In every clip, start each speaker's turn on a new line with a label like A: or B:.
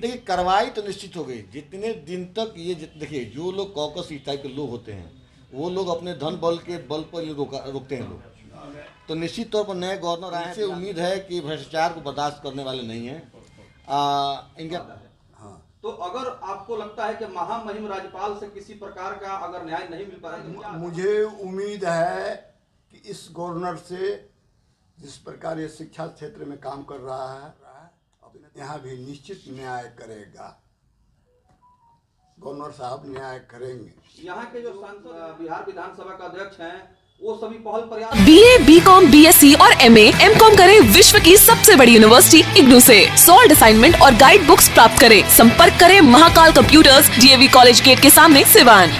A: देखिए कार्रवाई तो निश्चित हो गई। जितने दिन तक ये देखिए, जो लोग कॉकस इस टाइप के लोग होते हैं वो लोग अपने धन बल के बल पर रोकते हैं लोग। तो निश्चित तौर पर नए गवर्नर आए से उम्मीद है कि भ्रष्टाचार को बर्दाश्त करने वाले नहीं हैं। इनके
B: तो अगर आपको लगता है कि महामहिम राज्यपाल से किसी प्रकार का अगर न्याय नहीं मिल पा रहा है,
C: मुझे उम्मीद है कि इस गवर्नर से जिस प्रकार ये शिक्षा क्षेत्र में काम कर रहा है यहाँ भी निश्चित न्याय करेगा। गवर्नर साहब न्याय करेंगे।
B: यहाँ के जो सांसद बिहार विधानसभा का अध्यक्ष हैं वो सभी पहल प्रयास
D: BA, BCom, BSc और MA, MCom करें विश्व की सबसे बड़ी यूनिवर्सिटी इग्नू से। सॉल्ड असाइनमेंट और गाइड बुक्स प्राप्त करें। संपर्क करें Mahakal computers, DAV college gate के सामने, Siwan.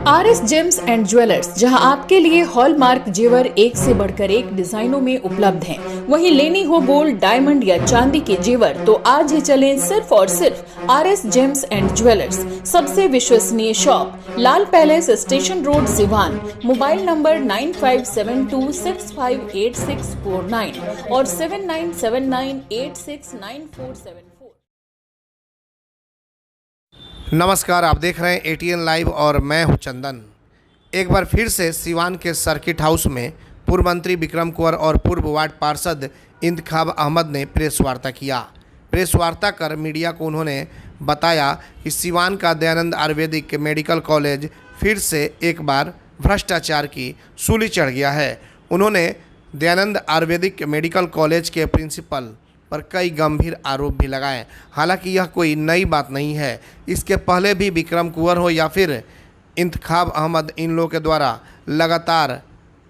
D: RS gems and jewellers, जहां आपके लिए हॉलमार्क जेवर एक से बढ़कर एक डिजाइनों में उपलब्ध हैं। वहीं लेनी हो गोल्ड, डायमंड या चांदी के जेवर तो आज ही चलें सिर्फ और सिर्फ RS जेम्स एंड ज्वेलर्स। सबसे विश्वसनीय shop, Lal palace, station road, Siwan. Mobile number 9572658649 और 7979869474।
E: नमस्कार, आप देख रहे हैं ATN लाइव और मैं हूं चंदन। एक बार फिर से सिवान के सर्किट हाउस में पूर्व मंत्री विक्रम कुंवर और पूर्व वार्ड पार्षद इंतखाब अहमद ने प्रेस वार्ता किया। प्रेस वार्ता कर मीडिया को उन्होंने बताया कि सिवान का दयानंद आयुर्वेदिक मेडिकल कॉलेज फिर से एक बार भ्रष्टाचार की सूली चढ़ गया है। उन्होंने दयानंद आयुर्वेदिक मेडिकल कॉलेज के प्रिंसिपल पर कई गंभीर आरोप भी लगाए। हालांकि यह कोई नई बात नहीं है। इसके पहले भी विक्रम कुंवर हो या फिर इंतखाब अहमद, इन लोगों के द्वारा लगातार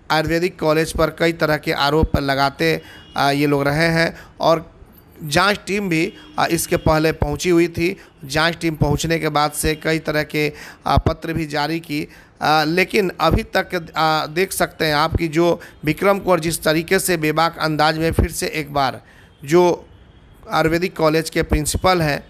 E: आयुर्वेदिक कॉलेज पर कई तरह के आरोप लगाते ये लोग रहे हैं और जांच टीम भी इसके पहले पहुंची हुई थी। जांच टीम पहुंचने के बाद से कई तरह के पत्र भी जारी की, लेकिन अभी तक देख सकते हैं आप कि जो विक्रम कुंवर जिस तरीके से बेबाक अंदाज में फिर से एक बार जो आयुर्वेदिक कॉलेज के प्रिंसिपल हैं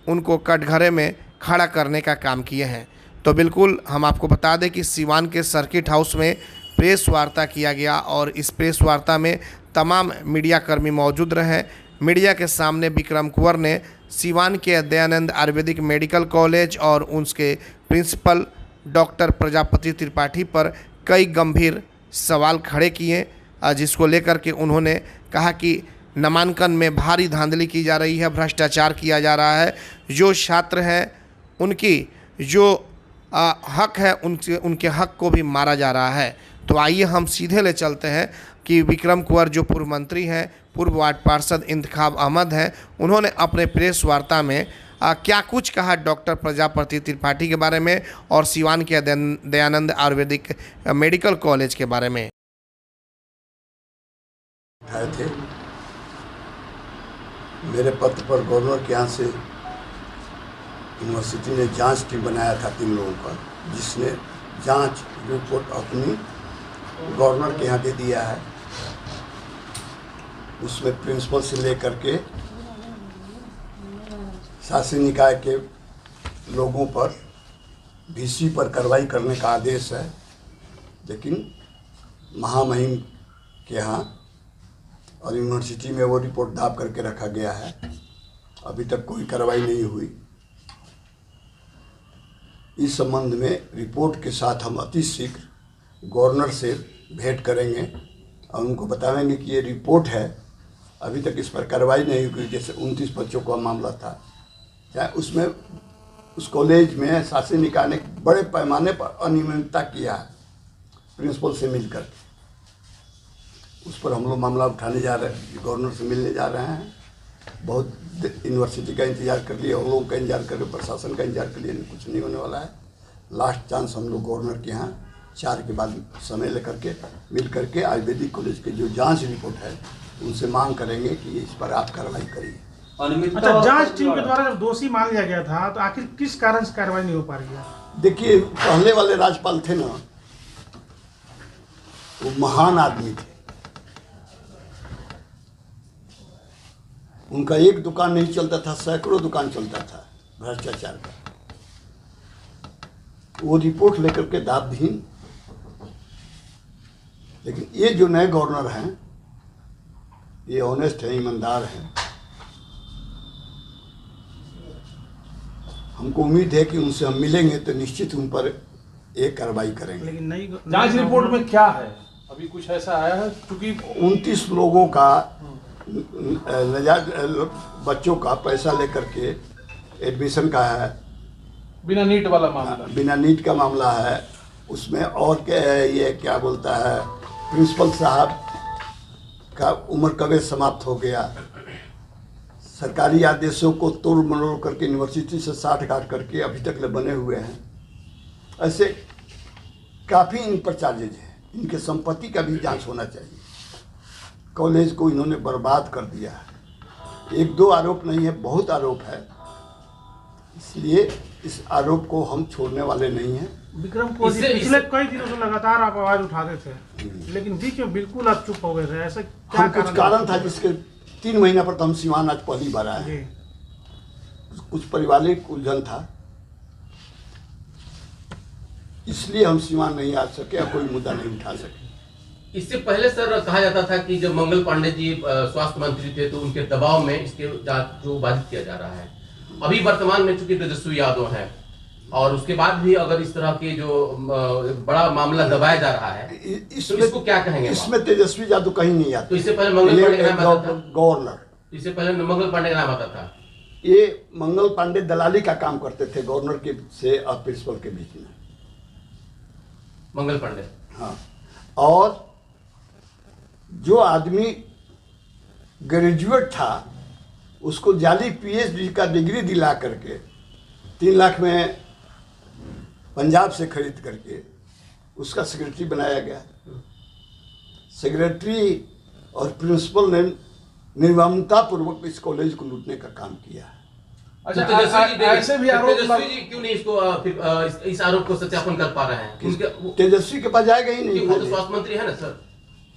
E: उनको कटघरे में खड़ा करने का काम किए हैं। तो बिल्कुल हम आपको बता दें कि सिवान के सर्किट हाउस में प्रेस वार्ता किया गया और इस प्रेस वार्ता में तमाम मीडिया कर्मी मौजूद रहे। मीडिया के सामने विक्रम कुंवर ने सिवान के दयानंद आयुर्वेदिक मेडिकल कॉलेज और उसके प्रिंसिपल डॉक्टर प्रजापति त्रिपाठी पर कई गंभीर सवाल खड़े किए, जिसको लेकर के उन्होंने कहा कि नामांकन में भारी धांधली की जा रही है, भ्रष्टाचार किया जा रहा है, जो छात्र हैं उनकी जो हक है उनके हक को भी मारा जा रहा है। तो आइए हम सीधे ले चलते हैं कि विक्रम कुंवर जो पूर्व मंत्री हैं, पूर्व वार्ड पार्षद इंतखाब अहमद हैं, उन्होंने अपने प्रेस वार्ता में क्या कुछ कहा डॉक्टर प्रजापति त्रिपाठी के बारे में और सिवान के दयानंद आयुर्वेदिक मेडिकल कॉलेज के बारे में।
C: मेरे पत्र पर गवर्नर के यहाँ से यूनिवर्सिटी ने जांच टीम बनाया था 3 लोगों का, जिसने जांच रिपोर्ट अपनी गवर्नर के यहाँ दे दिया है। उसमें प्रिंसिपल से लेकर के शासी निकाय के लोगों पर VC पर कार्रवाई करने का आदेश है, लेकिन महामहिम के यहाँ और यूनिवर्सिटी में वो रिपोर्ट दाब करके रखा गया है। अभी तक कोई कार्रवाई नहीं हुई। इस संबंध में रिपोर्ट के साथ हम अति शीघ्र गवर्नर से भेंट करेंगे और उनको बताएंगे कि ये रिपोर्ट है, अभी तक इस पर कार्रवाई नहीं हुई। जैसे 29 बच्चों का मामला था, चाहे उसमें उस कॉलेज में शासी निकाय ने बड़े पैमाने पर अनियमितता किया है प्रिंसिपल से मिलकर। उस पर हम लोग मामला उठाने जा रहे हैं, गवर्नर से मिलने जा रहे हैं। बहुत यूनिवर्सिटी का इंतजार कर लिए, हम लोगों का इंतजार कर लिए, प्रशासन का इंतजार कर लिए, कुछ नहीं होने वाला है। लास्ट चांस हम लोग गवर्नर के यहाँ 4 के बाद समय लेकर के मिल करके आयुर्वेदिक कॉलेज के जो जांच रिपोर्ट है उनसे मांग करेंगे कि इस पर आप कार्रवाई करिए।
F: अच्छा, जांच टीम के द्वारा जब दोषी मान लिया गया था तो आखिर किस कारण से कार्रवाई नहीं हो पा रही है?
C: देखिए, पहले वाले राज्यपाल थे ना, वो महान आदमी थे। उनका एक दुकान नहीं चलता था, सैकड़ों दुकान चलता था भ्रष्टाचार का। वो रिपोर्ट लेकर के दाबहीन। लेकिन ये जो नए गवर्नर हैं, ये ऑनेस्ट हैं, ईमानदार हैं। हमको उम्मीद है कि उनसे हम मिलेंगे तो निश्चित उन पर एक कार्रवाई करेंगे।
F: लेकिन नई
G: जांच रिपोर्ट में क्या है, अभी कुछ ऐसा आया है? क्योंकि
C: 29 लोगों का बच्चों का पैसा लेकर के एडमिशन का है,
G: बिना नीट वाला मामला,
C: बिना नीट का मामला है। उसमें और क्या है, ये क्या बोलता है, प्रिंसिपल साहब का उम्र कब समाप्त हो गया, सरकारी आदेशों को तोड़ मरोड़ करके यूनिवर्सिटी से 60 काट करके अभी तक ले बने हुए हैं। ऐसे काफ़ी इन पर चार्जेज है, इनके संपत्ति का भी जांच होना चाहिए। कॉलेज को इन्होंने बर्बाद कर दिया है। 1-2 आरोप नहीं है, बहुत आरोप है, इसलिए इस आरोप को हम छोड़ने वाले नहीं हैं।
F: विक्रम को पिछले कई दिनों से लगातार आप आवाज उठाते थे, लेकिन बीच में बिल्कुल आप चुप हो गए थे, ऐसा क्या
C: कुछ कारण था जिसके 3 महीना पर तो हम सिवान आज पहली बार आए।
F: जी।
C: कुछ पारिवारिक उलझन था, इसलिए हम सिवान नहीं आ सके या कोई मुद्दा नहीं उठा सके।
H: इससे पहले सर कहा जाता था कि जब मंगल पांडे जी स्वास्थ्य मंत्री थे तो उनके दबाव में इसके जांच जो बाधित किया जा रहा है। अभी वर्तमान में चूंकि तेजस्वी यादव हैं और उसके बाद भी अगर इस तरह के जो बड़ा मामला दबाया जा रहा है तो इसको क्या कहेंगे?
C: इसमें तेजस्वी यादव कहीं नहीं आते।
H: तो इससे पहले मंगल पांडे का नाम आता था,
C: गवर्नर,
H: इससे पहले मंगल पांडे का नाम आता था।
C: ये मंगल पांडे दलाली का काम करते थे गवर्नर के से और प्रिंसिपल के बीच में,
H: मंगल पांडे।
C: हाँ, और जो आदमी ग्रेजुएट था उसको जाली पीएचडी का डिग्री दिला करके 3 लाख में पंजाब से खरीद करके उसका सेक्रेटरी बनाया गया। सेक्रेटरी और प्रिंसिपल ने निर्ममता पूर्वक इस कॉलेज को लूटने का काम किया।
G: अच्छा,
H: ऐसे भी आरोप तेजस्वी जी क्यों नहीं इसको इस आरोप को सत्यापन कर पा रहे हैं?
C: तेजस्वी के पास जाएगा ही नहीं,
H: वो तो स्वास्थ्य मंत्री है ना सर।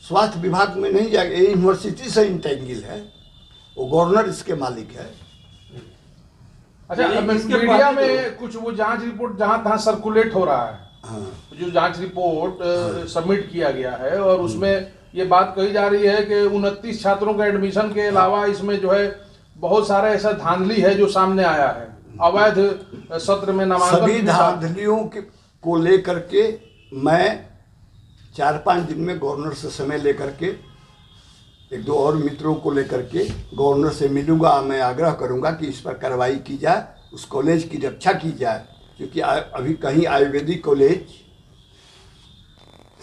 C: स्वास्थ्य विभाग में नहीं जाएगा, ये यूनिवर्सिटी से इंटेंगिल है, वो गवर्नर इसके मालिक है।
G: अच्छा, मीडिया में कुछ वो जांच रिपोर्ट जहां तहां सर्कुलेट हो रहा है,
C: हाँ,
G: जो जांच रिपोर्ट सबमिट किया गया है और उसमें ये बात कही जा रही है कि 29 छात्रों के एडमिशन के अलावा इसमें जो है बहुत सारा ऐसा धांधली है जो सामने आया है, अवैध सत्र में नामांकन।
C: सभी धांधलियों को लेकर के मैं 4-5 दिन में गवर्नर से समय लेकर के 1-2 और मित्रों को लेकर के गवर्नर से मिलूंगा। मैं आग्रह करूंगा कि इस पर कार्रवाई की जाए, उस कॉलेज की रक्षा की जाए, क्योंकि अभी कहीं आयुर्वेदिक कॉलेज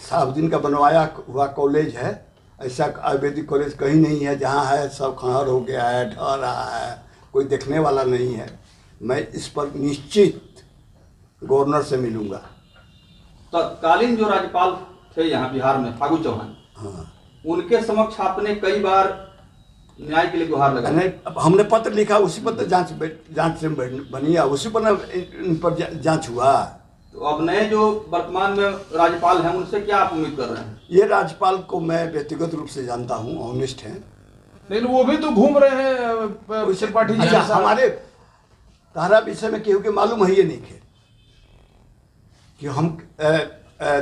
C: साहबुद्दीन का बनवाया हुआ कॉलेज है, ऐसा आयुर्वेदिक कॉलेज कहीं नहीं है। जहाँ है सब खंडहर हो गया है, ढह रहा है, कोई देखने वाला नहीं है। मैं इस पर निश्चित गवर्नर से मिलूंगा।
B: तत्कालीन जो राज्यपाल थे यहाँ बिहार में, फागू चौहान,
C: हाँ,
B: उनके समक्ष आपने कई बार न्याय के लिए गुहार लगाई।
C: हमने पत्र लिखा, उसी पर तो जांच से बनी है, उसी पर इन पर जांच हुआ।
B: तो अब नए जो वर्तमान में राज्यपाल हैं उनसे क्या आप उम्मीद कर रहे हैं?
C: ये राज्यपाल को मैं व्यक्तिगत रूप से जानता हूँ, ऑनेस्ट हैं।
G: लेकिन वो भी तो घूम रहे हैं त्रिपाठी जी।
C: अच्छा, हमारे तारा विषय में केहू के मालूम है ये नहीं है कि हम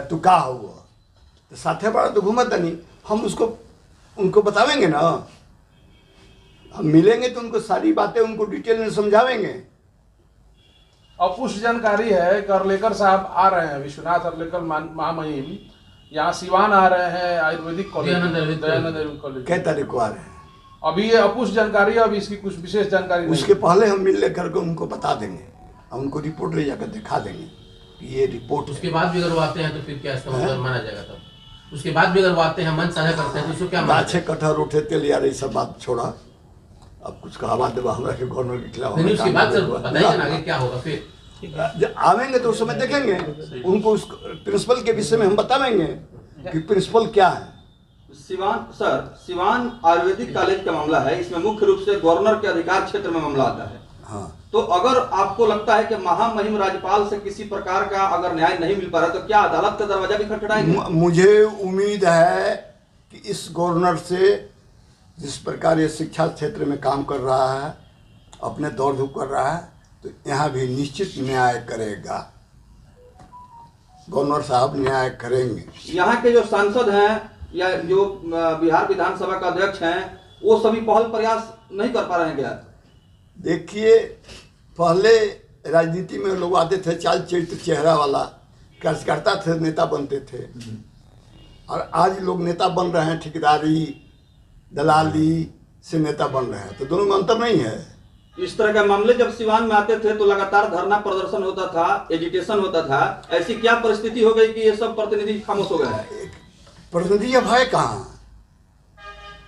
C: तू का हुआ तो साथे बड़ा तो घूमत नहीं। हम उनको बतावेंगे ना, हम मिलेंगे तो उनको सारी बातें उनको डिटेल में समझावेंगे।
G: और कुछ जानकारी है करलेकर साहब आ रहे हैं, विश्वनाथ करलेकर महामहिम यहाँ सिवान आ रहे हैं, आयुर्वेदिक कॉलेज दयानंद कॉलेज।
C: कै तारीख को आ रहे हैं?
G: अभी ये अपुष्ट जानकारी है, अभी इसकी कुछ विशेष जानकारी नहीं।
C: उसके पहले हम मिल लेकर के उनको बता देंगे, हम उनको रिपोर्ट ले जाकर दिखा देंगे कि ये रिपोर्ट।
H: उसके बाद भी अगर वो आते हैं तो फिर क्या इसका मतलब माना जाएगा? तब उसके बाद भी अगर वो आते हैं, मन साझा करते हैं तो उसको क्या माना
C: गाछे कटहर उठे तेल यार, ये सब बात छोड़ा, अब कुछ कहा देवा हमरा के गवर्नर के खिलाफ।
H: नहीं, उसके बाद सर बताइए ना आगे क्या होगा फिर।
C: जब आवेंगे तो उस समय देखेंगे, उनको उस प्रिंसिपल के विषय में हम बतावेंगे कि प्रिंसिपल क्या है।
B: सिवान आयुर्वेदिक कॉलेज का मामला है, इसमें मुख्य रूप से गवर्नर के अधिकार क्षेत्र में मामला आता है।
C: हाँ,
B: तो अगर आपको लगता है कि महामहिम राज्यपाल से किसी प्रकार का अगर न्याय नहीं मिल पा रहा तो क्या अदालत का दरवाजा भी खटखटाएंगे?
C: मुझे उम्मीद है कि इस गवर्नर से जिस प्रकार ये शिक्षा क्षेत्र में काम कर रहा है, अपने दौड़ धूप कर रहा है, तो यहाँ भी निश्चित न्याय करेगा। गवर्नर साहब न्याय करेंगे।
B: यहाँ के जो सांसद हैं या जो बिहार विधानसभा का अध्यक्ष हैं, वो सभी पहल प्रयास नहीं कर पा रहे हैं क्या?
C: देखिए, पहले राजनीति में लोग आते थे चाल चरित्र चेहरा वाला, कार्यकर्ता थे, नेता बनते थे, और आज लोग नेता बन रहे हैं, ठेकेदारी दलाली से नेता बन रहे हैं, तो दोनों में अंतर नहीं है।
B: इस तरह के मामले जब सिवान में आते थे तो लगातार धरना प्रदर्शन होता था, एजिटेशन होता था, ऐसी क्या परिस्थिति हो गई कि ये सब प्रतिनिधि खामोश हो गए?
C: प्रतिनिधि अब है कहाँ?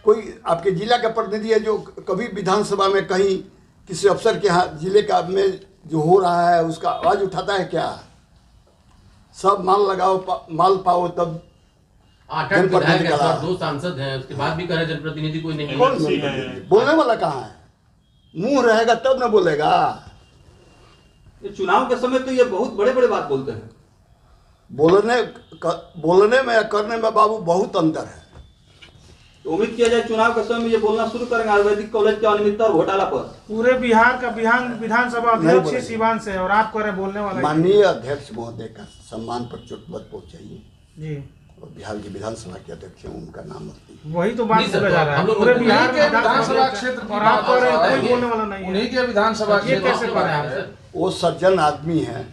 C: कोई आपके जिला का प्रतिनिधि है जो कभी विधानसभा में कहीं किसी अफसर के यहाँ जिले का में जो हो रहा है उसका आवाज उठाता है क्या? सब माल लगाओ माल पाओ तब
H: 8 विधायक हैं सर, 2 सांसद हैं, उसके बाद भी कह रहे जनप्रतिनिधि कोई नहीं है।
C: बोलने वाला कहाँ है? मुंह रहेगा तब ना बोलेगा।
B: ये चुनाव के समय तो ये बहुत बड़े बड़े बात बोलते हैं।
C: बोलने में या करने में बाबू बहुत अंतर है।
B: तो उम्मीद किया जाए चुनाव के समय में ये बोलना शुरू करेंगे आयुर्वेदिक कॉलेज के अनियमितता और घोटाला पर।
F: पूरे बिहार का विधानसभा अध्यक्ष सिवान से, और आप कह रहे बोलने वाला।
C: माननीय अध्यक्ष महोदय का सम्मान पर चोट मत पहुंचाइए
F: जी,
C: और बिहार की विधानसभा के अध्यक्ष हैं, उनका नाम मत लीजिए।
F: वही तो बात बोला जा रहा है। पूरे बिहार के
G: विधानसभा क्षेत्र
F: और आप कह रहे हैं कोई बोलने वाला नहीं है।
G: उन्हीं के विधानसभा
F: ये कैसे कर रहे हैं?
C: वो सज्जन आदमी हैं,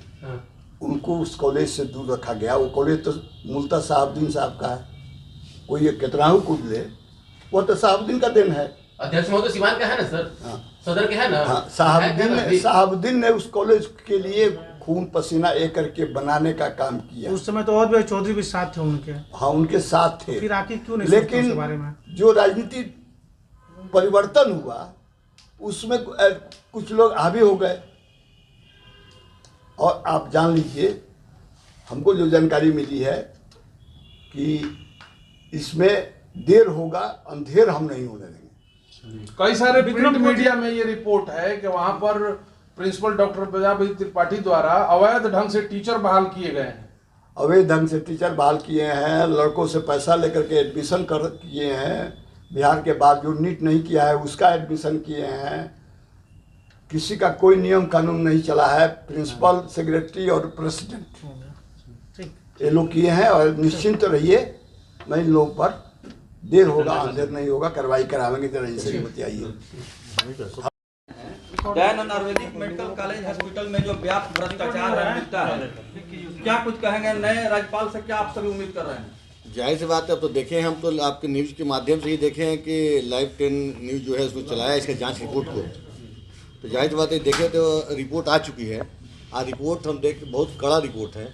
C: उनको उस कॉलेज से दूर रखा गया। वो कॉलेज तो मूलतः साहबुद्दीन साहब का है, कोई ये कितना हो कूद ले, वो तो साहबुद्दीन का दिन है।
H: अध्यक्ष महोदय सिवान का है ना सर?
C: हाँ।
H: सदर के है ना?
C: हाँ, साहबुद्दीन ने उस कॉलेज के लिए खून पसीना एक करके बनाने का काम किया।
F: उस समय तो और भी चौधरी भी साथ थे उनके।
C: हाँ, उनके साथ थे।
F: फिर आखिर क्यों नहीं
C: लेकिन
F: उसके बारे में? जो
C: राजनीति परिवर्तन हुआ उसमें कुछ लोग हावी हो गए। और आप जान लीजिए, हमको जो जानकारी मिली है कि इसमें देर होगा, अंधेर हम नहीं होने देंगे।
G: कई सारे प्रिंट मीडिया में ये रिपोर्ट है कि वहां पर प्रिंसिपल डॉक्टर प्रजापति त्रिपाठी द्वारा अवैध ढंग से टीचर बहाल किए गए हैं।
C: अवैध ढंग से टीचर बहाल किए हैं, लड़कों से पैसा लेकर के एडमिशन किए हैं, बिहार के बाद जो नीट नहीं किया है उसका एडमिशन किए हैं। किसी का कोई नियम कानून नहीं चला है, प्रिंसिपल, सेक्रेटरी और प्रेसिडेंट ये लोग किए हैं। और निश्चिंत रहिए, मैं इन लोगों पर देर होगा अंधेर नहीं होगा, कार्रवाई करावेंगे। जरा इनसे बताइए।
B: Dayanand Ayurvedic medical college hospital में जो व्यापक भ्रष्टाचार मिलता है, क्या कुछ कहेंगे? नए राज्यपाल से क्या आप सभी उम्मीद कर रहे हैं?
A: जाहिर सी बात है, अब तो देखें, हम तो आपके न्यूज़ के माध्यम से ही देखे हैं कि लाइव 10 न्यूज़ जो है उसको चलाया इसके जांच रिपोर्ट को। तो जाहिर सी बात है, देखें तो रिपोर्ट आ चुकी है। रिपोर्ट हम देख, बहुत कड़ा रिपोर्ट है।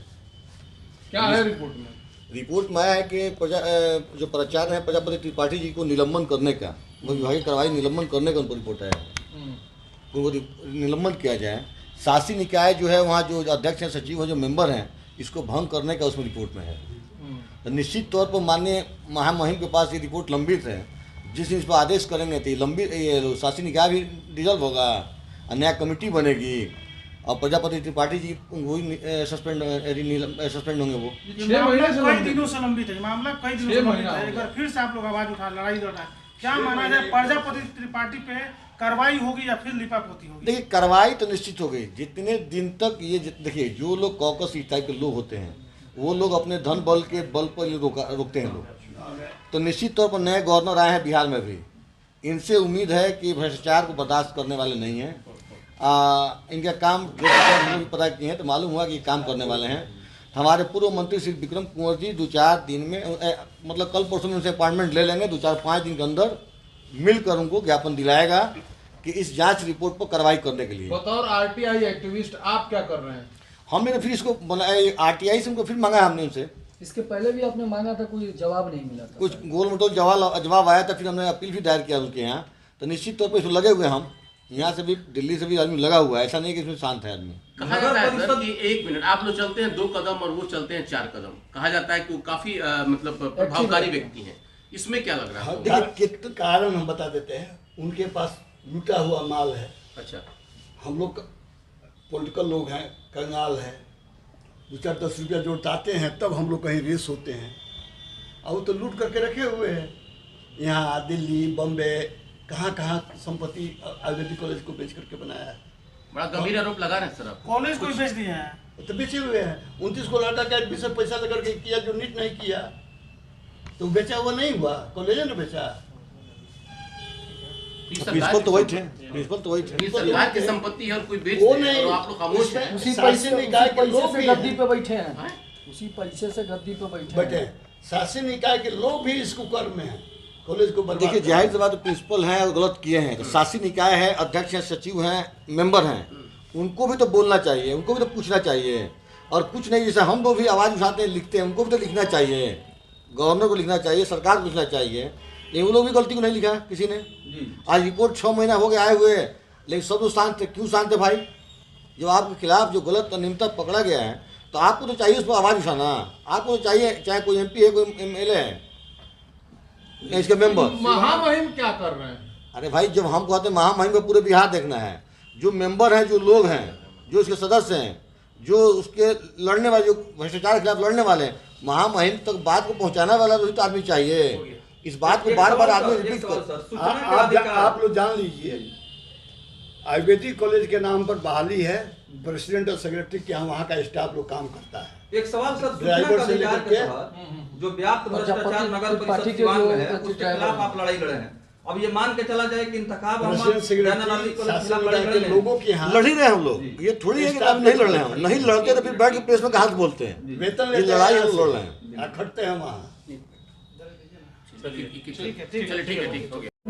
G: क्या है रिपोर्ट में?
A: रिपोर्ट में आया है कि जो प्राचार्य हैं प्रजापति त्रिपाठी जी को निलंबन करने का, वो विभागीय कार्रवाई निलंबन करने का उनको रिपोर्ट आया है, उनको निलंबन किया जाए। शासी निकाय जो है वहाँ जो अध्यक्ष हैं, सचिव हैं, जो मेंबर हैं, इसको भंग करने का उसमें रिपोर्ट में है। तो निश्चित तौर पर माननीय महामहिम के पास ये रिपोर्ट लंबित है। जिस दिन इस पर आदेश करेंगे तो ये शासी निकाय भी डिजल्व होगा, न्याय कमेटी बनेगी और प्रजापति त्रिपाठी जी वही सस्पेंड होंगे। वो
F: 6 महीने से कई दिनों से लंबित है मामला, कई दिनों से लंबित है। एक बार फिर से आप लोग आवाज उठा लड़ाई लड़ रहा है, क्या माना जाए? प्रजापति त्रिपाठी पे कार्रवाई होगी या फिर लिपापोती होगी?
A: देखिए, कार्रवाई तो निश्चित हो गई। जितने दिन तक ये देखिए, जो लोग कॉकस इस टाइप के लोग होते हैं, वो लोग अपने धन बल के बल पर रोकते हैं लोग। तो निश्चित तौर पर नए गवर्नर आए हैं बिहार में भी, इनसे उम्मीद है कि भ्रष्टाचार को बर्दाश्त करने वाले नहीं हैं। इनका काम जो भी पता किए हैं तो मालूम हुआ कि काम करने वाले हैं। हमारे पूर्व मंत्री श्री विक्रम कुंवर जी 2-4 दिन में, मतलब कल परसों में उनसे अपॉइंटमेंट ले लेंगे। 2-4-5 दिन के अंदर मिलकर उनको ज्ञापन दिलाएगा कि इस जांच रिपोर्ट पर कार्रवाई करने के लिए।
G: बतौर आरटीआई एक्टिविस्ट आप क्या कर रहे हैं?
A: हमने तो फिर इसको आरटीआई से उनको फिर मांगा, हमने उनसे।
I: इसके पहले भी आपने मांगा था, कोई जवाब नहीं मिला था।
A: कुछ गोल मटोल जवाब आया था, फिर हमने अपील भी दायर किया उनके यहाँ। तो निश्चित तौर पर इसमें लगे हुए हम, यहाँ से भी दिल्ली से भी आदमी लगा हुआ है, ऐसा नहीं कि इसमें शांत है आदमी।
H: कहा जाता है सर कि 1 मिनट आप लोग चलते हैं 2 कदम और वो चलते हैं 4 कदम। कहा जाता है कि वो काफी मतलब प्रभावकारी व्यक्ति हैं। इसमें क्या लग रहा है?
C: देखिए, कितने कारण हम बता देते हैं। उनके पास लूटा हुआ माल है।
H: अच्छा,
C: हम लोग पॉलिटिकल लोग हैं, कंगाल हैं, 2-4-10 रुपया जोड़ताते हैं तब हम लोग कहीं रेस होते हैं। और वो तो लूट करके रखे हुए हैं। यहाँ दिल्ली, बम्बे, कहाँ संपत्ति आयुर्वेदिक कॉलेज को बेच करके बनाया है।
H: बड़ा गंभीर आरोप लगा रहे हैं सर आप।
F: कॉलेज को बेच दिए हैं
C: तो बेचे हुए हैं। 29 को लड़का का एडमिशन पैसा लेकर के किया, जो नीट नहीं किया तो बेचा हुआ नहीं हुआ, कॉलेज ने बेचा।
A: प्रिंसिपल तो वही थे, प्रिंसिपल तो वही थे।
H: ये सरकार की संपत्ति है और कोई बेच
C: वो
H: दे
C: नहीं,
H: और आप लोग खामोश हैं।
I: उसी
C: शासन निकाय के लोग
I: से
C: भी
I: गद्दी
C: हैं।
I: पे बैठे हैं, उसी पैसे से गद्दी पे
C: बैठे
I: हैं।
C: हैं। शासन निकाय के लोग भी इस कुकर्म में हैं, कॉलेज को बर्बाद
A: देखिए
C: कर-
A: जाहिर सी बात है, प्रिंसिपल हैं और गलत किए हैं, तो शासी निकाय है, अध्यक्ष हैं, सचिव हैं, मेंबर हैं, उनको भी तो बोलना चाहिए, उनको भी तो पूछना चाहिए। और कुछ नहीं, जैसे हम लोग भी आवाज़ उठाते हैं, लिखते हैं, उनको भी तो लिखना चाहिए, गवर्नर को लिखना चाहिए, सरकार को लिखना चाहिए, लेकिन वो लोग भी गलती को नहीं लिखा किसी ने। आज रिपोर्ट 6 महीना हो गया आए हुए, लेकिन सब लोग शांत थे। क्यों शांत थे भाई? जब आपके खिलाफ जो गलत अनियमितता पकड़ा गया है, तो आपको तो चाहिए उस पर आवाज़ उठाना, आपको तो चाहिए, चाहे कोई MP है, कोई MLA है, इसके मेंबर।
G: महामहिम क्या कर रहे हैं?
A: अरे भाई, जब हम कहते हैं महामहिम को पूरे बिहार देखना है, जो मेंबर हैं, जो लोग हैं, जो उसके सदस्य हैं, जो उसके लड़ने वाले, जो भ्रष्टाचार के खिलाफ लड़ने वाले हैं, महामहिम तक बात को पहुंचाने वाला भी तो आदमी चाहिए। इस बात को बार बार आदमी रिपीट कर।
C: आप लोग जान लीजिए, आयुर्वेदिक कॉलेज के नाम पर बहाली है, प्रेसिडेंट और सेक्रेटरी के यहाँ वहाँ का स्टाफ लोग काम करता है।
B: एक सवाल सर, सूचना
C: ड्राइवर
B: का
C: से
B: अधिकार
C: लेकर
B: के
C: के
B: तहत जो व्याप्त भ्रष्टाचार नगर
I: पार्टी
B: परिषद
I: के
B: सिवान
I: जो
B: में है,
I: पार्टी
B: उसके
I: ड्राइवर
B: खिलाफ आप लड़ाई लड़े हैं। अब ये मान के चला जाए कि इंतखाब
C: प्रेसिडेंट सेक्रेटरी शासन निकाय के लोगों के यहाँ
A: लड़ ही रहे हैं हम लोग, ये थोड़ी है कि आप नहीं लड़ रहे हैं। नहीं लड़ते तो फिर बैठ के प्रेस में कहा बोलते हैं
C: वेतन
A: ये
C: लेते
A: लड़ाई
C: हैं,
A: हम लड़ रहे हैं।
C: खटते हैं वहाँ।
H: चलिए ठीक है।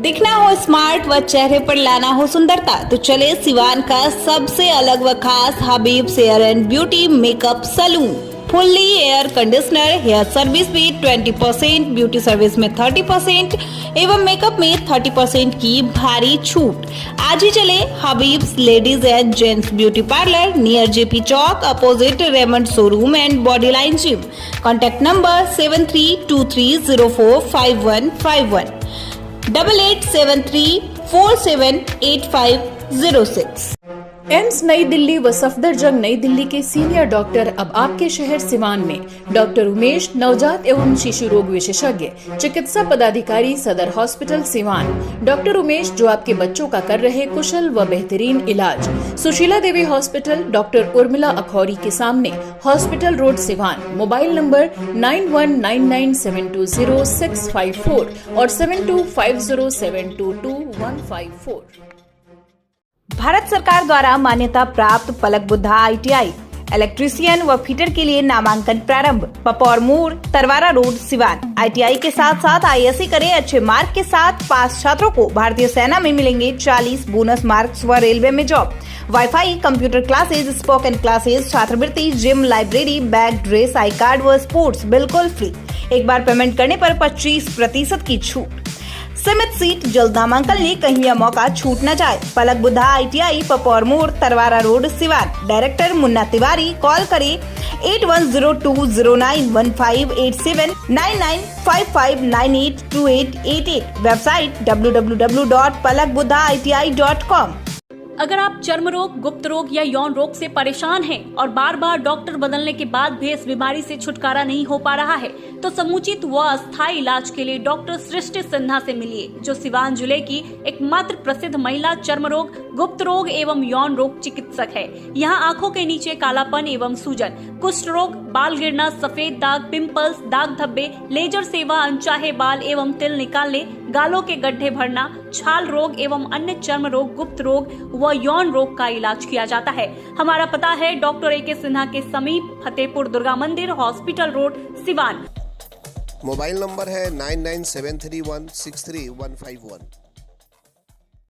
J: दिखना हो स्मार्ट व चेहरे पर लाना हो सुंदरता, तो चले सिवान का सबसे अलग व खास Habib's hair and beauty makeup salon. Fully air conditioner, hair service में 20%, ब्यूटी सर्विस में 30% एवं मेकअप में 30% की भारी छूट। आज ही चले Habib's ladies and gents beauty parlour, near JP Chowk, opposite Raymond showroom and body line gym. Contact number 7323045151 8873478506।
K: AIIMS नई दिल्ली व सफदरजंग नई दिल्ली के सीनियर डॉक्टर अब आपके शहर सिवान में। डॉक्टर उमेश, नवजात एवं शिशु रोग विशेषज्ञ, चिकित्सा पदाधिकारी, सदर हॉस्पिटल सिवान। डॉक्टर उमेश जो आपके बच्चों का कर रहे कुशल व बेहतरीन इलाज। सुशीला देवी हॉस्पिटल, डॉक्टर उर्मिला अखौरी के सामने, hospital road Siwan. Mobile number 9199720654 और 7250722154।
J: भारत सरकार द्वारा मान्यता प्राप्त पलक बुद्धा ITI इलेक्ट्रीशियन व फिटर के लिए नामांकन प्रारंभ। पपौर मोड़, तरवारा रोड, सिवान। ITI के साथ साथ ISC करें अच्छे मार्क के साथ। पास छात्रों को भारतीय सेना में मिलेंगे 40 बोनस मार्क्स व रेलवे में job. Wifi, computer classes, spoken classes, छात्रवृत्ति, gym, library, bag, dress, I card व स्पोर्ट्स बिल्कुल फ्री। एक बार पेमेंट करने पर 25% की छूट। सीमित सीट, जल्द नामांकन ले, कहीं यह मौका छूट न जाए। पलक बुद्धा ITI, पपौर मोड़, Tarwara road, Siwan. Director Munna Tiwari. Call करें 8102091587 9955982888। Website www.palakbuddhaiti.com।
L: अगर आप चर्म रोग, गुप्त रोग या यौन रोग से परेशान हैं और बार बार डॉक्टर बदलने के बाद भी इस बीमारी से छुटकारा नहीं हो पा रहा है, तो समुचित व अस्थायी इलाज के लिए डॉक्टर सृष्टि सिन्हा से मिलिए, जो सिवान जिले की एकमात्र प्रसिद्ध महिला चर्म रोग, गुप्त रोग एवं यौन रोग चिकित्सक है। यहाँ आंखों के नीचे कालापन एवं सूजन, कुष्ठ रोग, बाल गिरना, सफेद दाग, पिंपल्स, दाग धब्बे, लेजर सेवा, अनचाहे बाल एवं तिल निकालने, गालों के गड्ढे भरना, छाल रोग एवं अन्य चर्म रोग, गुप्त रोग व यौन रोग का इलाज किया जाता है। हमारा पता है डॉक्टर AK सिन्हा के समीप, फतेहपुर दुर्गा मंदिर, hospital road, Siwan.
E: Mobile number है 9973163151।